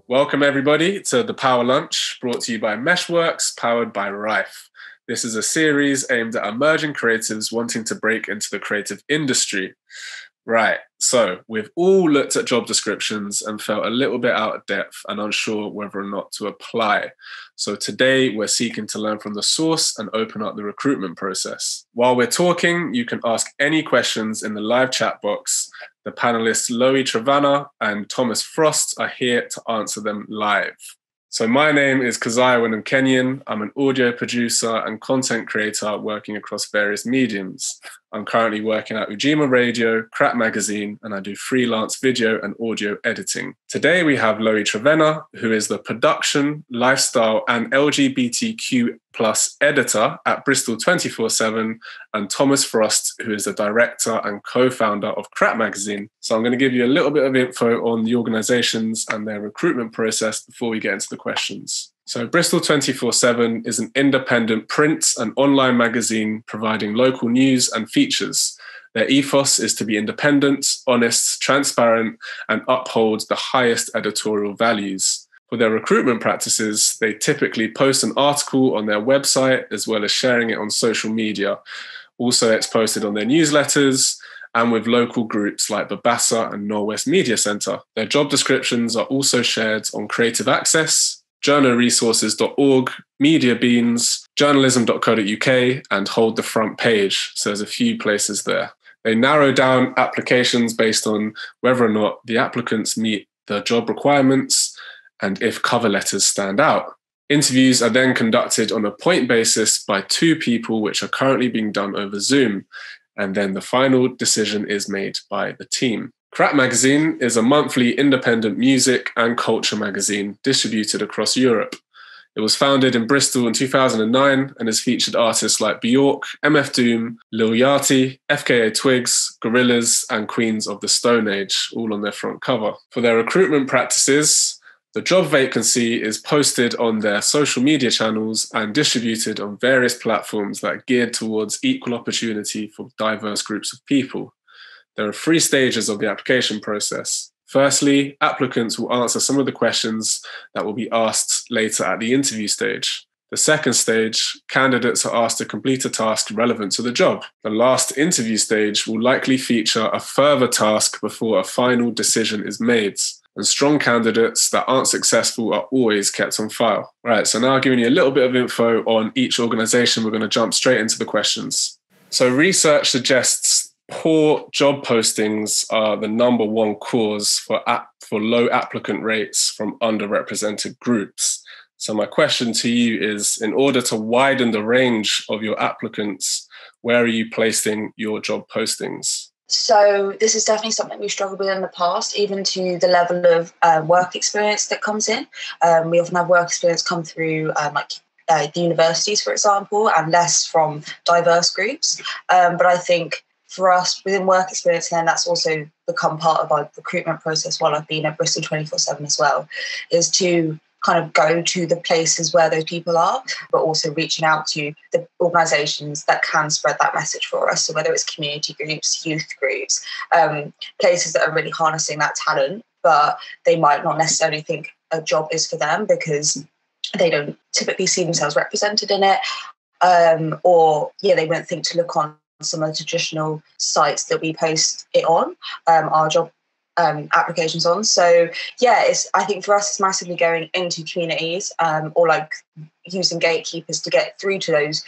Welcome, everybody, to The Power Lunch, brought to you by Meshworks, powered by Rife. This is a series aimed at emerging creatives wanting to break into the creative industry. Right, so we've all looked at job descriptions and felt a little bit out of depth and unsure whether or not to apply. So today we're seeking to learn from the source and open up the recruitment process. While we're talking, you can ask any questions in the live chat box. The panelists Loie Trevena and Thomas Frost are here to answer them live. So my name is Keziah Wyndham Kenyon. I'm an audio producer and content creator working across various mediums. I'm currently working at Ujima Radio, Crack Magazine, and I do freelance video and audio editing. Today we have Loie Trevena, who is the production, lifestyle, and LGBTQ+ editor at Bristol 24/7, and Thomas Frost, who is the director and co-founder of Crack Magazine. So I'm going to give you a little bit of info on the organizations and their recruitment process before we get into the questions. So Bristol 24/7 is an independent print and online magazine providing local news and features. Their ethos is to be independent, honest, transparent, and uphold the highest editorial values. For their recruitment practices, they typically post an article on their website as well as sharing it on social media. Also, it's posted on their newsletters and with local groups like Babassa and Norwest Media Centre. Their job descriptions are also shared on Creative Access, journalresources.org, MediaBeans, journalism.co.uk, and Hold the Front Page. So there's a few places there. They narrow down applications based on whether or not the applicants meet the job requirements and if cover letters stand out. Interviews are then conducted on a point basis by two people, which are currently being done over Zoom. And then the final decision is made by the team. Crack Magazine is a monthly independent music and culture magazine distributed across Europe. It was founded in Bristol in 2009 and has featured artists like Bjork, MF Doom, Lil Yachty, FKA Twigs, Gorillaz, and Queens of the Stone Age, all on their front cover. For their recruitment practices, the job vacancy is posted on their social media channels and distributed on various platforms that are geared towards equal opportunity for diverse groups of people. There are 3 stages of the application process. Firstly, applicants will answer some of the questions that will be asked later at the interview stage. The second stage, candidates are asked to complete a task relevant to the job. The last interview stage will likely feature a further task before a final decision is made. And strong candidates that aren't successful are always kept on file. Right, so now giving you a little bit of info on each organisation, we're going to jump straight into the questions. So research suggests poor job postings are the number one cause for low applicant rates from underrepresented groups. So my question to you is, in order to widen the range of your applicants, where are you placing your job postings? So this is definitely something we've struggled with in the past, even to the level of work experience that comes in. We often have work experience come through the universities, for example, and less from diverse groups. But I think for us, within work experience, and that's also become part of our recruitment process while I've been at Bristol 24/7 as well, is to kind of go to the places where those people are, but also reaching out to the organisations that can spread that message for us. So whether it's community groups, youth groups, places that are really harnessing that talent, but they might not necessarily think a job is for them because they don't typically see themselves represented in it, they won't think to look on some of the traditional sites that we post it on, our job applications on. So I think for us it's massively going into communities or like using gatekeepers to get through to those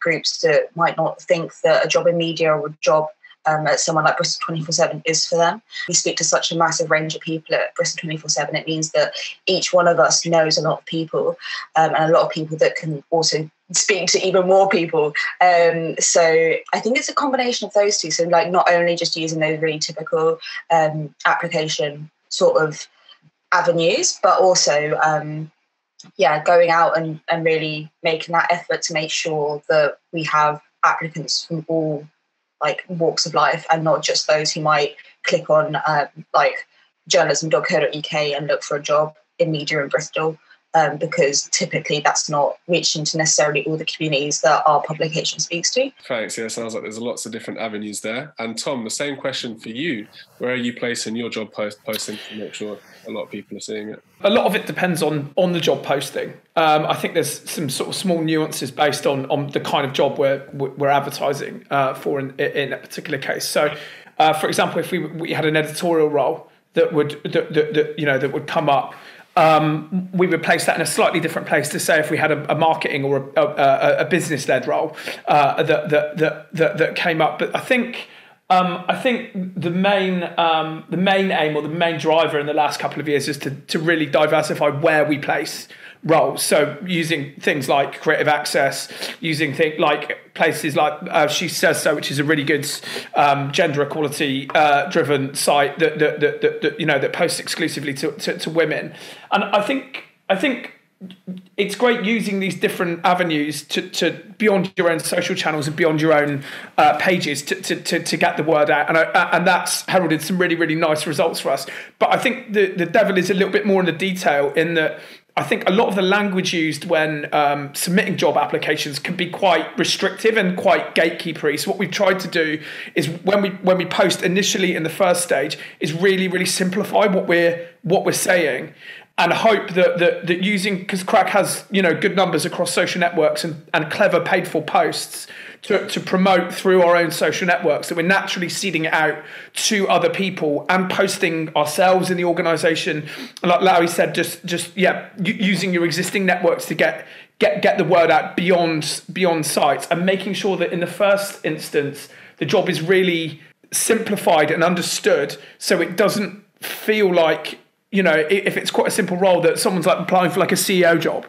groups that might not think that a job in media or a job at someone like Bristol 24/7 is for them. We speak to such a massive range of people at Bristol 24/7. It means that each one of us knows a lot of people and a lot of people that can also speak to even more people. So I think it's a combination of those two. So like not only just using those really typical application sort of avenues, but also going out and really making that effort to make sure that we have applicants from all like walks of life and not just those who might click on like journalism.co.uk and look for a job in media in Bristol. because typically that's not reaching to necessarily all the communities that our publication speaks to. Thanks. Yeah, sounds like there's lots of different avenues there. And Tom, the same question for you. Where are you placing your job posting to make sure a lot of people are seeing it? A lot of it depends on the job posting. I think there's some sort of small nuances based on the kind of job we're advertising for in a particular case. So, for example, if we had an editorial role that would come up, we would place that in a slightly different place to say if we had a marketing or a business-led role that came up. But I think the main aim or the main driver in the last couple of years is to really diversify where we place roles. So using things like Creative Access, using things like places like She Says So, which is a really good gender equality driven site that posts exclusively to women. And I think it's great using these different avenues to beyond your own social channels and beyond your own pages to get the word out, and that's heralded some really, really nice results for us. But I think the devil is a little bit more in the detail, in that I think a lot of the language used when submitting job applications can be quite restrictive and quite gatekeepery. So what we've tried to do is when we post initially in the first stage is really, really simplify what we're saying, and hope that using, because Crack has good numbers across social networks and clever paid for posts to promote through our own social networks, that we're naturally seeding it out to other people and posting ourselves in the organisation. Like Larry said, just using your existing networks to get the word out beyond sites, and making sure that in the first instance the job is really simplified and understood, so it doesn't feel like, if it's quite a simple role, that someone's like applying for like a CEO job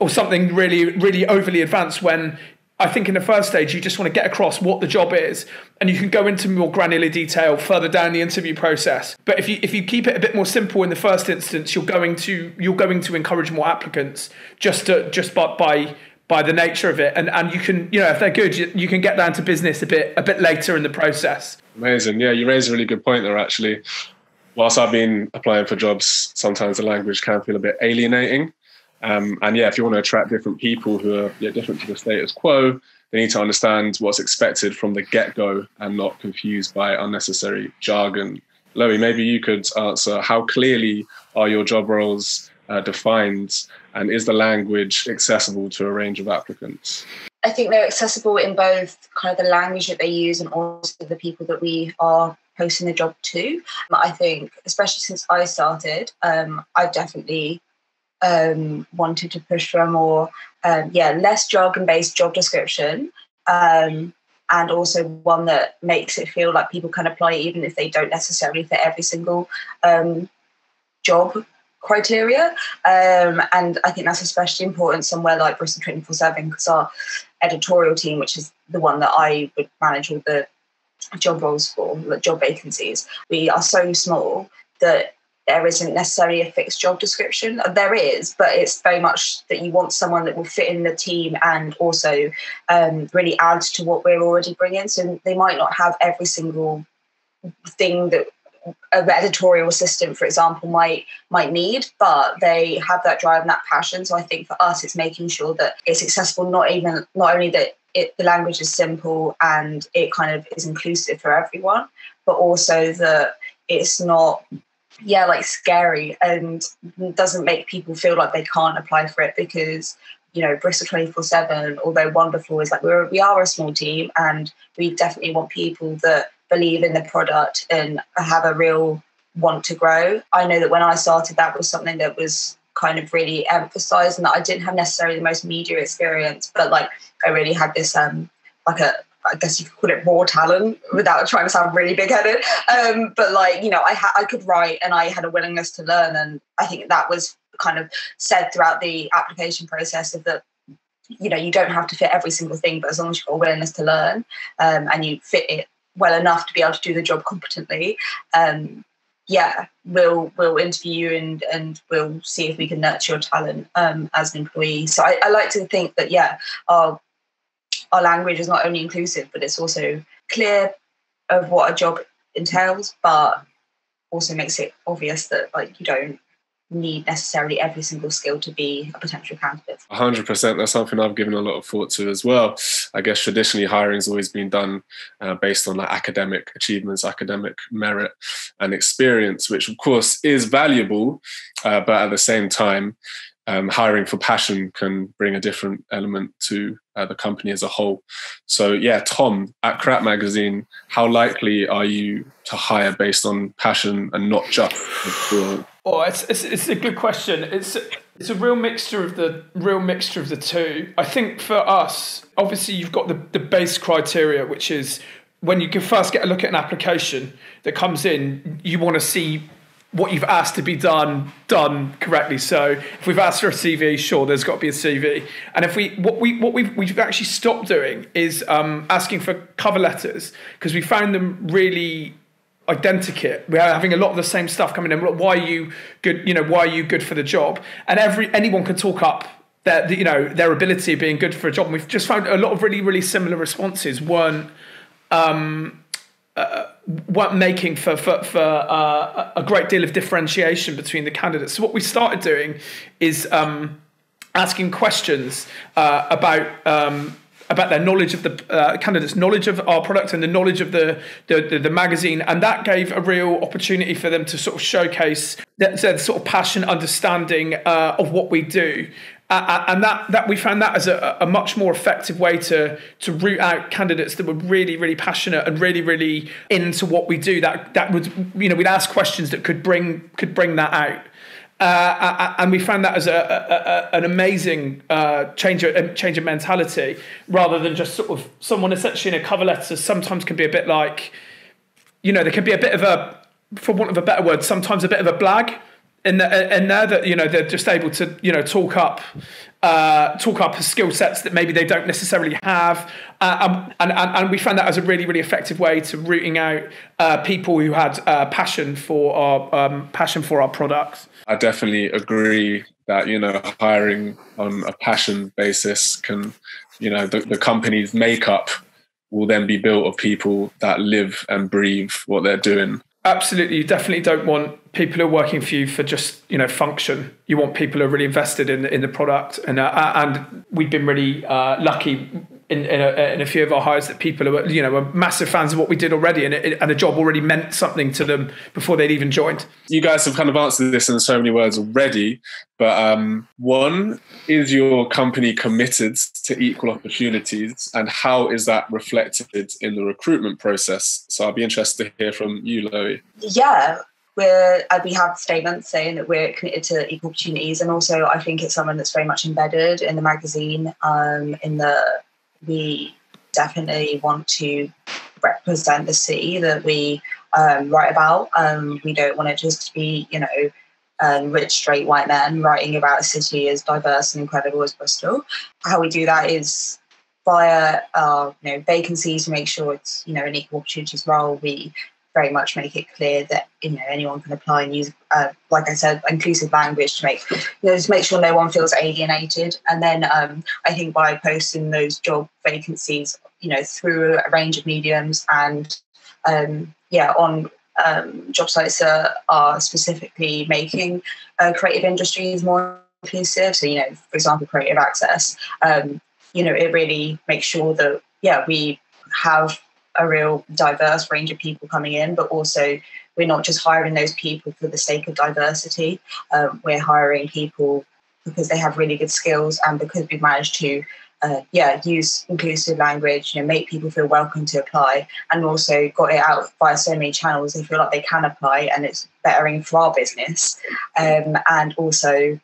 or something really, really overly advanced, when I think in the first stage you just want to get across what the job is, and you can go into more granular detail further down the interview process. But if you keep it a bit more simple in the first instance, you're going to encourage more applicants just by the nature of it, and you can, if they're good, you can get down to business a bit later in the process. Amazing. Yeah, you raised a really good point there, actually. Whilst I've been applying for jobs, sometimes the language can feel a bit alienating. If you want to attract different people who are different to the status quo, they need to understand what's expected from the get-go and not confused by unnecessary jargon. Loie, maybe you could answer, how clearly are your job roles defined, and is the language accessible to a range of applicants? I think they're accessible in both kind of the language that they use and also the people that we are posting the job to. I think, especially since I started, I've definitely wanted to push for a more, less jargon-based job description, and also one that makes it feel like people can apply even if they don't necessarily fit every single job criteria. And I think that's especially important somewhere like Bristol 24/7, because our editorial team, which is the one that I would manage all the job roles for, the job vacancies, we are so small that there isn't necessarily a fixed job description. There is, but it's very much that you want someone that will fit in the team and also really add to what we're already bringing. So they might not have every single thing that an editorial assistant, for example, might need, but they have that drive and that passion. So I think for us, it's making sure that it's accessible, not only that the language is simple and it kind of is inclusive for everyone, but also that it's not scary and doesn't make people feel like they can't apply for it, because Bristol 24/7, although wonderful, is like we are a small team, and we definitely want people that believe in the product and have a real want to grow. I know that when I started, that was something that was kind of really emphasized, and that I didn't have necessarily the most media experience, but I really had this I guess you could call it raw talent without trying to sound really big-headed. I could write and I had a willingness to learn. And I think that was kind of said throughout the application process, of that, you don't have to fit every single thing, but as long as you've got a willingness to learn and you fit it well enough to be able to do the job competently, we'll interview you and we'll see if we can nurture your talent as an employee. So I like to think that, our language is not only inclusive, but it's also clear of what a job entails, but also makes it obvious that you don't need necessarily every single skill to be a potential candidate. 100%. That's something I've given a lot of thought to as well. I guess traditionally hiring's always been done based on like academic achievements, academic merit and experience, which of course is valuable, but at the same time, hiring for passion can bring a different element to the company as a whole. So yeah, Tom, at Crap Magazine, how likely are you to hire based on passion and not just Oh, it's a good question. It's a real mixture of the two. I think for us, obviously you've got the base criteria, which is when you can first get a look at an application that comes in, you want to see what you've asked to be done correctly. So if we've asked for a CV, sure, there's got to be a CV. And if we've actually stopped doing is asking for cover letters, because we found them really identikit. We're having a lot of the same stuff coming in. Why are you good? Why are you good for the job? And anyone can talk up their ability of being good for a job. And we've just found a lot of really, really similar responses weren't making for a great deal of differentiation between the candidates. So what we started doing is asking questions about their knowledge of the candidates' knowledge of our product and the knowledge of the magazine, and that gave a real opportunity for them to sort of showcase their sort of passion, understanding of what we do. And that we found that as a much more effective way to root out candidates that were really, really passionate and really, really into what we do. That would, we'd ask questions that could bring that out. And we found that as an amazing change of mentality, rather than just sort of someone essentially in a cover letter sometimes can be a bit like, there can be a bit of a, for want of a better word, sometimes a bit of a blag in there that they're just able to talk up skill sets that maybe they don't necessarily have, and we found that as a really, really effective way to rooting out people who had passion for our products. I definitely agree that hiring on a passion basis can, the company's makeup will then be built of people that live and breathe what they're doing. Absolutely. You definitely don't want people who are working for you for just, function. You want people who are really invested in the product. And we've been really lucky in a few of our hires that people are massive fans of what we did already, and a job already meant something to them before they'd even joined. You guys have kind of answered this in so many words already, but one, is your company committed to equal opportunities, and how is that reflected in the recruitment process? So I'd be interested to hear from you, Loie. Yeah. We have statements saying that we're committed to equal opportunities, and also I think it's something that's very much embedded in the magazine. We definitely want to represent the city that we write about. We don't want it just to be, rich, straight white men writing about a city as diverse and incredible as Bristol. How we do that is via vacancies to make sure it's an equal opportunities role. We very much make it clear that anyone can apply and use, like I said, inclusive language to make sure no one feels alienated. And then I think by posting those job vacancies, through a range of mediums and on job sites that are specifically making creative industries more inclusive. So for example, Creative Access. It really makes sure that we have a real diverse range of people coming in, but also we're not just hiring those people for the sake of diversity. We're hiring people because they have really good skills, and because we've managed to use inclusive language, make people feel welcome to apply, and also got it out via so many channels they feel like they can apply, and it's bettering for our business. And also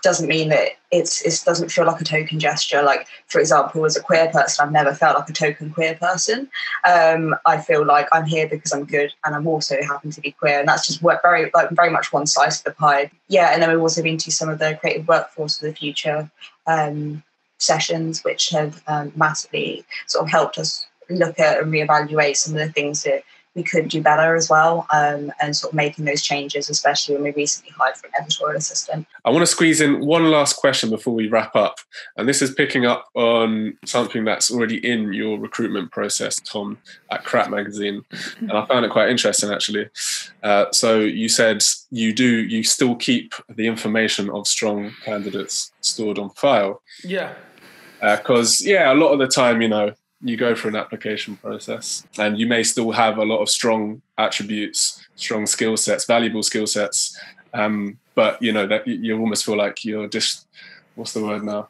doesn't mean that it doesn't feel like a token gesture. Like, for example, as a queer person, I've never felt like a token queer person. I feel like I'm here because I'm good, and I'm also happen to be queer, and that's just very much one slice of the pie. Yeah, and then we've also been to some of the Creative Workforce for the Future sessions, which have massively sort of helped us look at and reevaluate some of the things that we could do better as well, and sort of making those changes, especially when we recently hired for an editorial assistant. I want to squeeze in one last question before we wrap up. And this is picking up on something that's already in your recruitment process, Tom, at Crap Magazine. And I found it quite interesting, actually. So you said you still keep the information of strong candidates stored on file. Yeah. Because, a lot of the time, you go through an application process and you may still have a lot of strong attributes, strong skill sets, valuable skill sets. But, that you almost feel like you're just, what's the word now?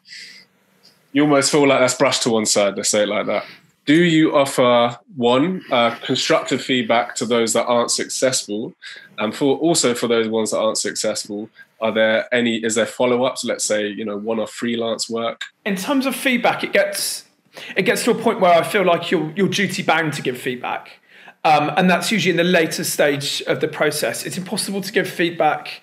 You almost feel like that's brushed to one side, let's say it like that. Do you offer, constructive feedback to those that aren't successful? And also for those ones that aren't successful, is there follow-ups, let's say, one-off freelance work? In terms of feedback, it gets to a point where I feel like you're duty bound to give feedback. And that's usually in the later stage of the process. It's impossible to give feedback,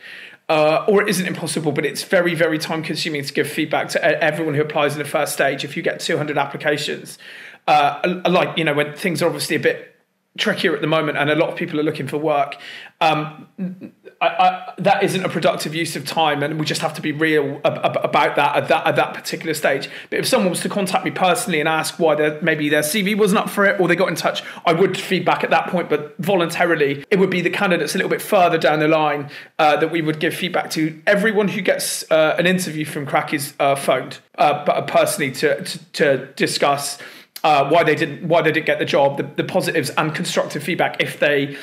or it isn't impossible, but it's very, very time consuming to give feedback to everyone who applies in the first stage. If you get 200 applications, when things are obviously a bit trickier at the moment and a lot of people are looking for work, that isn't a productive use of time, and we just have to be real about that at that particular stage. But if someone was to contact me personally and ask why maybe their CV wasn't up for it, or they got in touch, I would feedback at that point, but voluntarily. It would be the candidates a little bit further down the line that we would give feedback to. Everyone who gets an interview from Crack is phoned personally to discuss why they didn't get the job, the positives and constructive feedback if they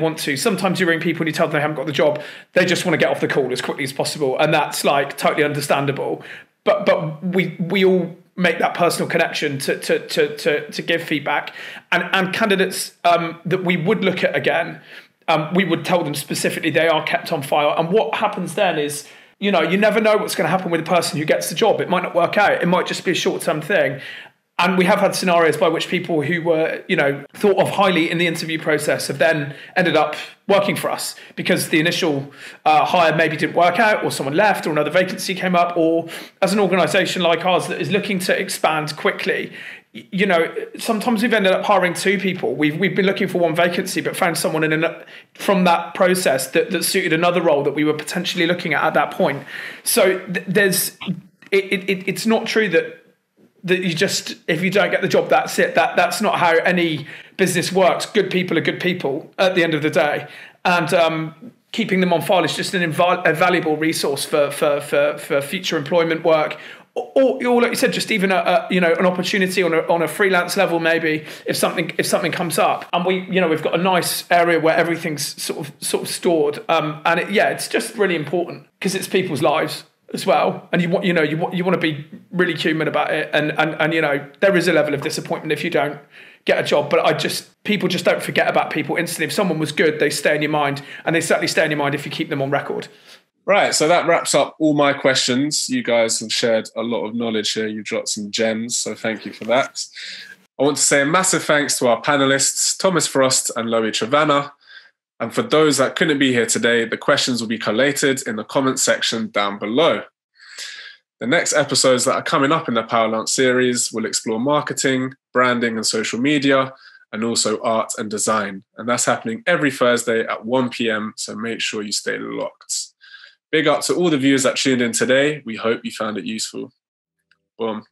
want to. Sometimes you ring people and you tell them they haven't got the job, they just want to get off the call as quickly as possible, and that's like totally understandable. But we all make that personal connection to give feedback, and candidates that we would look at again, we would tell them specifically they are kept on file. And what happens then is, you never know what's going to happen with the person who gets the job. It might not work out. It might just be a short-term thing. And we have had scenarios by which people who were, thought of highly in the interview process have then ended up working for us because the initial hire maybe didn't work out, or someone left, or another vacancy came up, or as an organisation like ours that is looking to expand quickly, sometimes we've ended up hiring two people. We've been looking for one vacancy, but found someone from that process that suited another role that we were potentially looking at that point. So it's not true that you just, if you don't get the job, that's it. That's not how any business works. Good people are good people at the end of the day, and keeping them on file is just a valuable resource for future employment work. Or like you said, just even an opportunity on a freelance level, maybe if something comes up, and we've got a nice area where everything's sort of stored, and it's just really important because it's people's lives as well, and you want to be really human about it, and there is a level of disappointment if you don't get a job, but people just don't forget about people instantly. If someone was good, they stay in your mind, and they certainly stay in your mind if you keep them on record. Right, so that wraps up all my questions. You guys have shared a lot of knowledge here. You've dropped some gems, so thank you for that. I want to say a massive thanks to our panelists, Thomas Frost and Loie Trevena. And for those that couldn't be here today, the questions will be collated in the comment section down below. The next episodes that are coming up in the Power Lunch series will explore marketing, branding and social media, and also art and design. And that's happening every Thursday at 1 p.m, so make sure you stay locked. Big up to all the viewers that tuned in today. We hope you found it useful. Boom.